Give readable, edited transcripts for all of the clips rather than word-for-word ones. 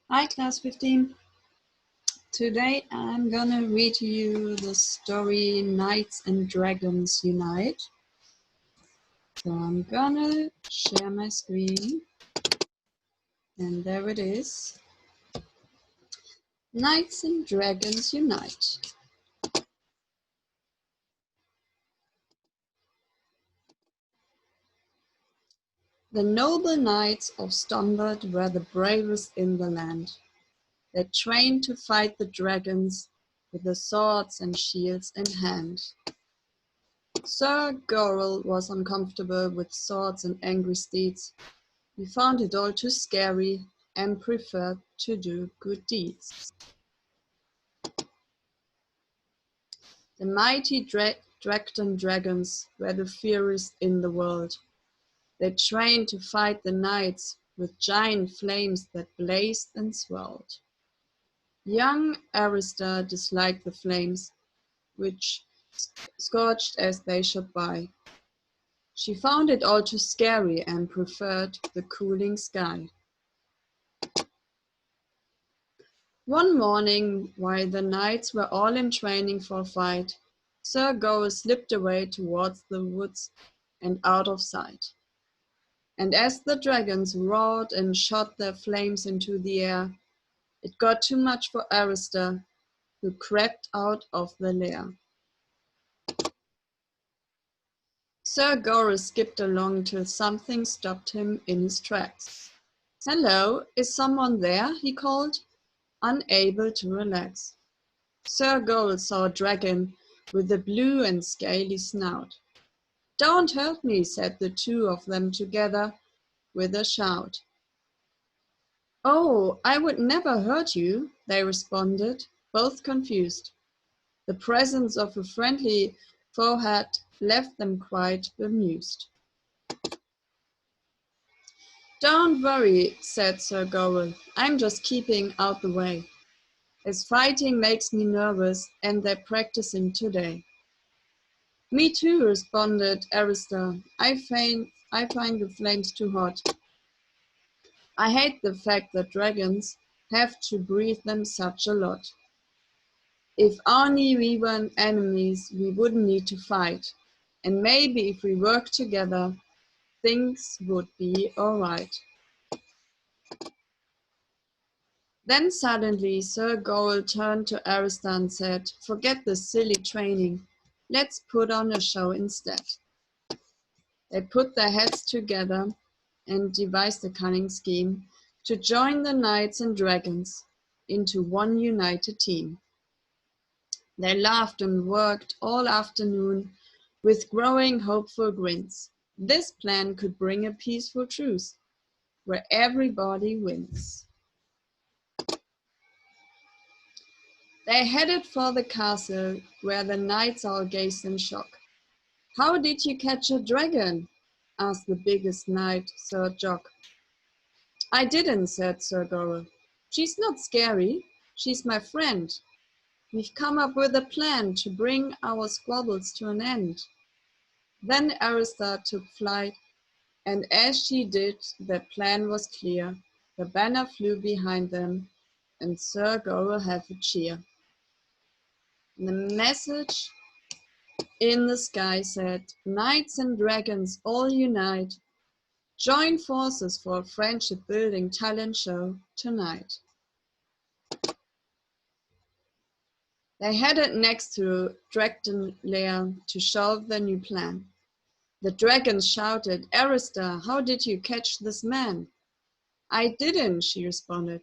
Hi, class 15. Today I'm gonna read you the story Knights and Dragons Unite. So I'm gonna share my screen, and there it is. Knights and Dragons Unite. The noble knights of Stonbert were the bravest in the land. They trained to fight the dragons with the swords and shields in hand. Sir Gorrel was uncomfortable with swords and angry steeds. He found it all too scary and preferred to do good deeds. The mighty Drakton dragons were the fiercest in the world. They trained to fight the knights with giant flames that blazed and swirled. Young Arista disliked the flames, which scorched as they shot by. She found it all too scary and preferred the cooling sky. One morning, while the knights were all in training for a fight, Sir Gorrel slipped away towards the woods and out of sight. And as the dragons roared and shot their flames into the air, it got too much for Arista, who crept out of the lair. Sir Gorrel skipped along till something stopped him in his tracks. "Hello, is someone there?" he called, unable to relax. Sir Gorrel saw a dragon with a blue and scaly snout. "Don't hurt me," said the two of them together with a shout. "Oh, I would never hurt you," they responded, both confused. The presence of a friendly foe had left them quite bemused. "Don't worry," said Sir Gorrel, "I'm just keeping out the way, as fighting makes me nervous and they're practicing today." "Me too," responded Arista. I find the flames too hot. I hate the fact that dragons have to breathe them such a lot. If only we weren't enemies, we wouldn't need to fight. And maybe if we worked together, things would be alright. Then suddenly Sir Gorrel turned to Arista and said, "Forget this silly training. Let's put on a show instead." They put their heads together and devised a cunning scheme to join the knights and dragons into one united team. They laughed and worked all afternoon with growing hopeful grins. This plan could bring a peaceful truce where everybody wins. They headed for the castle where the knights all gazed in shock. "How did you catch a dragon?" asked the biggest knight, Sir Jock. "I didn't," said Sir Gorrel. "She's not scary. She's my friend. We've come up with a plan to bring our squabbles to an end." Then Arista took flight, and as she did, their plan was clear. The banner flew behind them, and Sir Gorrel had a cheer. The message in the sky said, "Knights and dragons all unite. Join forces for a friendship-building talent show tonight." They headed next to Drakton Lair to show their new plan. The dragons shouted, "Arista, how did you catch this man?" "I didn't," she responded.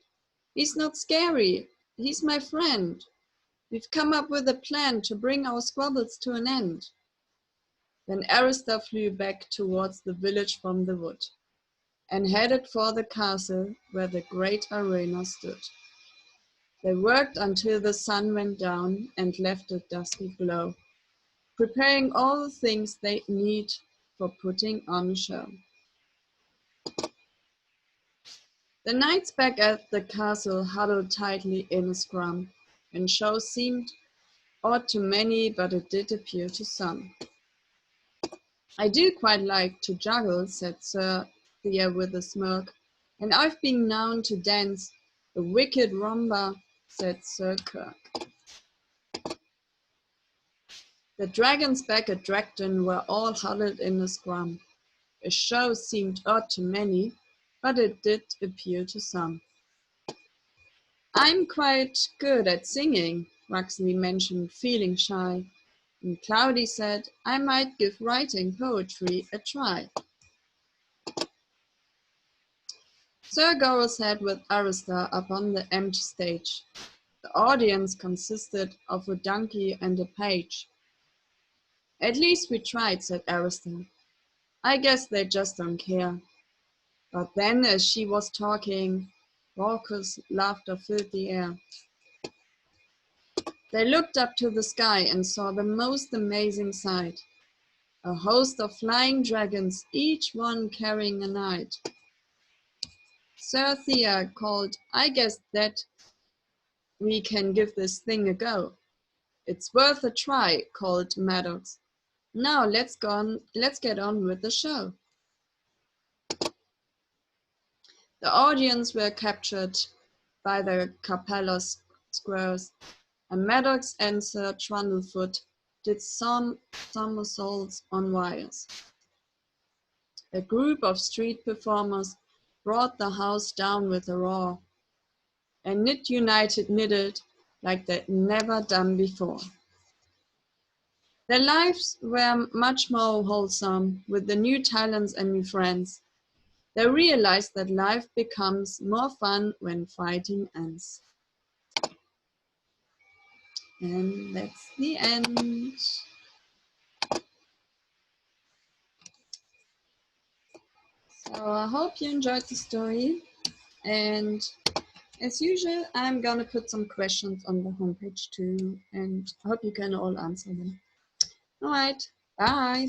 "He's not scary. He's my friend. We've come up with a plan to bring our squabbles to an end." Then Arista flew back towards the village from the wood and headed for the castle where the great arena stood. They worked until the sun went down and left a dusky glow, preparing all the things they need for putting on a show. The knights back at the castle huddled tightly in a scrum, and show seemed odd to many, but it did appeal to some. "I do quite like to juggle," said Sir Thea with a smirk, "and I've been known to dance "A wicked rumba," said Sir Kirk. The dragons back at Dragton were all huddled in a scrum. A show seemed odd to many, but it did appeal to some. "I'm quite good at singing," Ruxley mentioned, feeling shy, and Cloudy said, "I might give writing poetry a try." Sir Goral sat with Arista upon the empty stage. The audience consisted of a donkey and a page. "At least we tried," said Arista. "I guess they just don't care." But then, as she was talking, raucous laughter filled the air. They looked up to the sky and saw the most amazing sight. A host of flying dragons, each one carrying a knight. Sir Thea called, "I guess that we can give this thing a go." "It's worth a try," called Maddox. "Now let's get on with the show." The audience were captured by the Capella squares, and Maddox and Sir Trundlefoot did some somersaults on wires. A group of street performers brought the house down with a roar, and Knit United knitted like they'd never done before. Their lives were much more wholesome with the new talents and new friends. They realized that life becomes more fun when fighting ends. And that's the end. So I hope you enjoyed the story. And as usual, I'm gonna put some questions on the homepage too. And I hope you can all answer them. All right, bye.